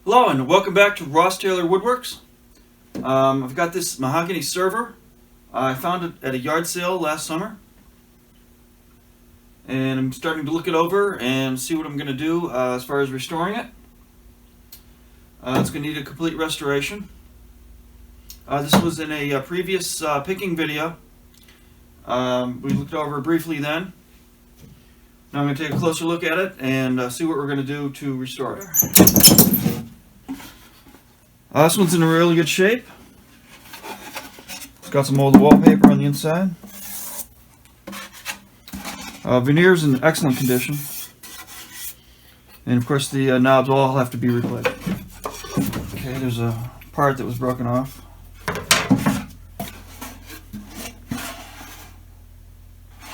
Hello and welcome back to Ross Taylor Woodworks. I've got this mahogany server. I found it at a yard sale last summer. And I'm starting to look it over and see what I'm going to do as far as restoring it. It's going to need a complete restoration. This was in a previous picking video. We looked over briefly then. Now I'm going to take a closer look at it and see what we're going to do to restore it. This one's in a really good shape. It's got some old wallpaper on the inside. Veneer's in excellent condition. And of course the knobs all have to be replaced. Okay, there's a part that was broken off.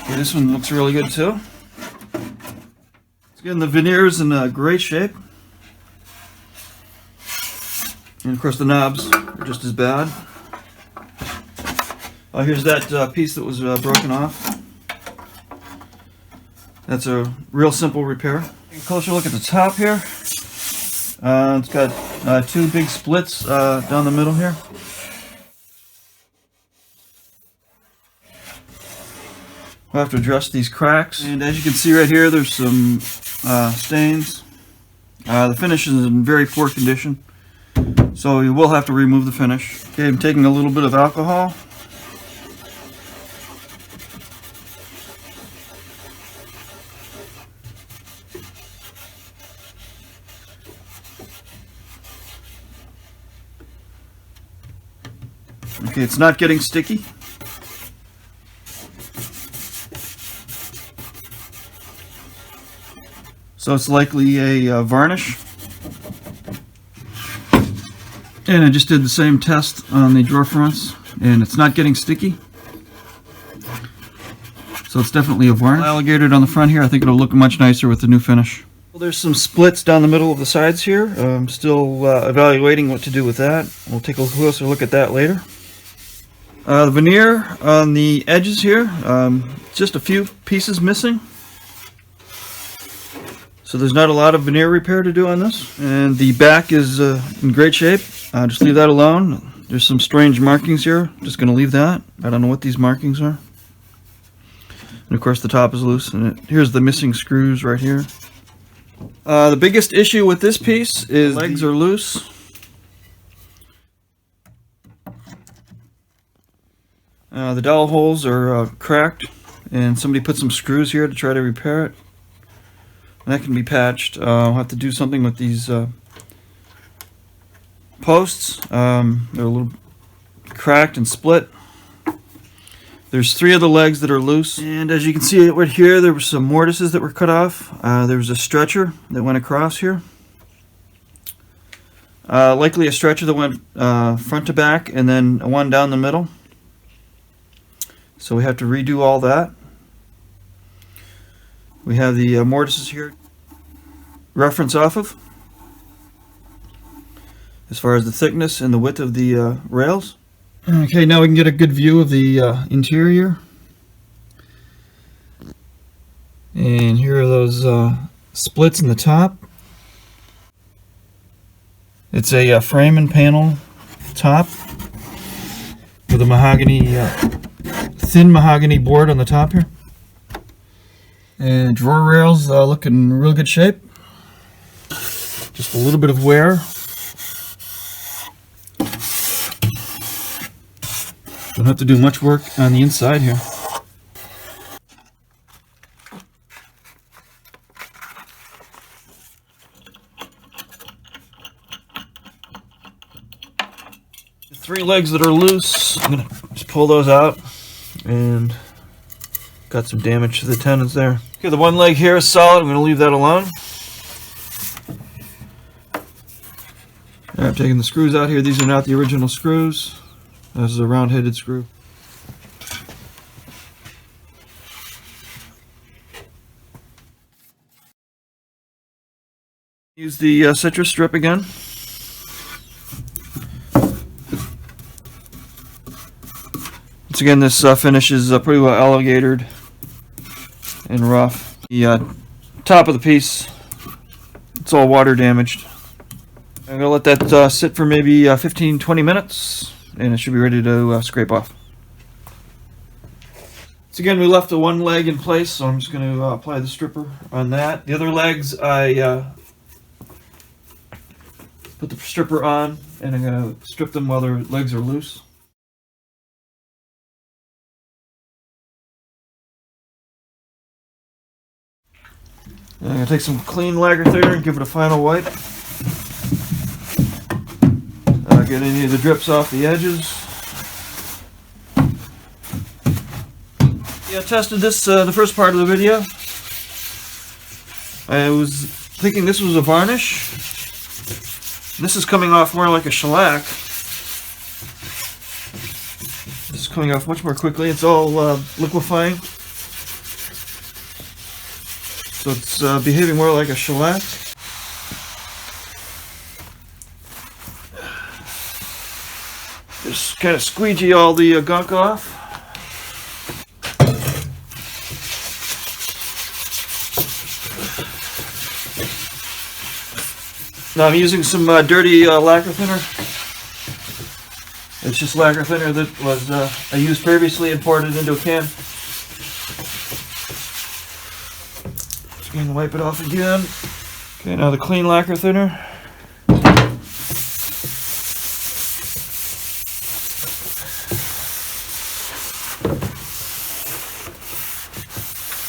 Okay, this one looks really good too. Again, the veneer's in great shape. And of course the knobs are just as bad. Here's that piece that was broken off. That's a real simple repair. Take a closer look at the top here. It's got two big splits down the middle here. We'll have to address these cracks. And as you can see right here, there's some stains. The finish is in very poor condition, so you will have to remove the finish. Okay, I'm taking a little bit of alcohol. Okay, it's not getting sticky. So it's likely a varnish. And I just did the same test on the drawer fronts, and it's not getting sticky. So it's definitely a varnish. Alligator on the front here. I think it'll look much nicer with the new finish. Well, there's some splits down the middle of the sides here. I'm still evaluating what to do with that. We'll take a closer look at that later. The veneer on the edges here, just a few pieces missing. So there's not a lot of veneer repair to do on this. And the back is in great shape. Just leave that alone. There's some strange markings here. Just going to leave that. I don't know what these markings are. And of course the top is loose. And here's the missing screws right here. The biggest issue with this piece is the legs are loose. The dowel holes are cracked, and somebody put some screws here to try to repair it. And that can be patched. I'll have to do something with these posts. They're a little cracked and split. There's 3 of the legs that are loose, and as you can see right here, there were some mortises that were cut off. There was a stretcher that went across here. Likely a stretcher that went front to back, and then one down the middle. So we have to redo all that. We have the mortises here reference off of as far as the thickness and the width of the rails. Okay, now we can get a good view of the interior. And here are those splits in the top. It's a frame and panel top with a mahogany thin mahogany board on the top here. And drawer rails look in real good shape. Just a little bit of wear. Don't have to do much work on the inside here. The 3 legs that are loose, I'm going to just pull those out. And got some damage to the tendons there. Okay, the one leg here is solid. I'm going to leave that alone. I'm taking the screws out here. These are not the original screws. This is a round-headed screw. Use the citrus strip again. Once again, this finish is pretty well alligatored and rough. The top of the piece, it's all water damaged. I'm going to let that sit for maybe 15-20 minutes, and it should be ready to scrape off. So again, we left the one leg in place, so I'm just going to apply the stripper on that. The other legs, I put the stripper on, and I'm going to strip them while their legs are loose. And I'm going to take some clean lacquer thinner and give it a final wipe. Get any of the drips off the edges. Yeah, I tested this the first part of the video. I was thinking this was a varnish. This is coming off more like a shellac. This is coming off much more quickly. It's all liquefying. So it's behaving more like a shellac. Just kind of squeegee all the gunk off. Now I'm using some dirty lacquer thinner. It's just lacquer thinner that was I used previously and poured it into a can. Just going to wipe it off again. Okay, now the clean lacquer thinner.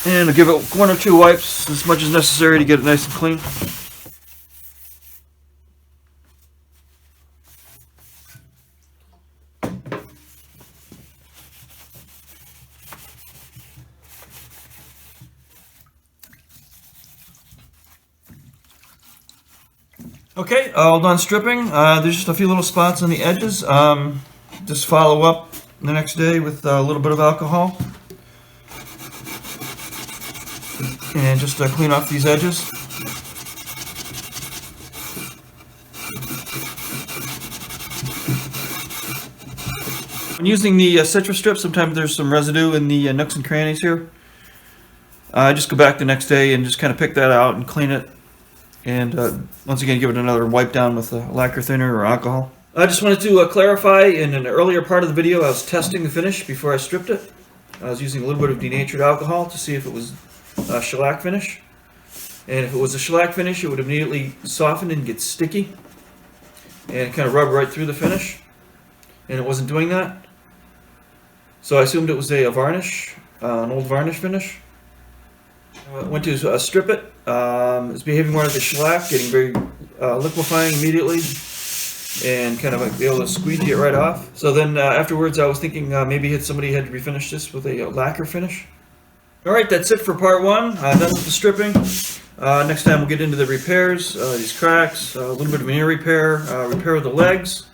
And I'll give it 1 or 2 wipes, as much as necessary to get it nice and clean. Okay, all done stripping. There's just a few little spots on the edges. Just follow up the next day with a little bit of alcohol. And just clean off these edges. When using the citrus strip, sometimes there's some residue in the nooks and crannies here. I just go back the next day and just kind of pick that out and clean it. And once again, give it another wipe down with lacquer thinner or alcohol. I just wanted to clarify, in an earlier part of the video, I was testing the finish before I stripped it. I was using a little bit of denatured alcohol to see if it was a shellac finish. And if it was a shellac finish, it would immediately soften and get sticky. And kind of rub right through the finish. And it wasn't doing that. So I assumed it was a varnish, an old varnish finish. I went to strip it. It's behaving more like a shellac, getting very liquefying immediately, and kind of be able to squeegee it right off. So then afterwards I was thinking maybe somebody had refinish this with a lacquer finish. Alright, that's it for part 1. Done with the stripping. Next time we'll get into the repairs, these cracks, a little bit of an ear repair, repair of the legs.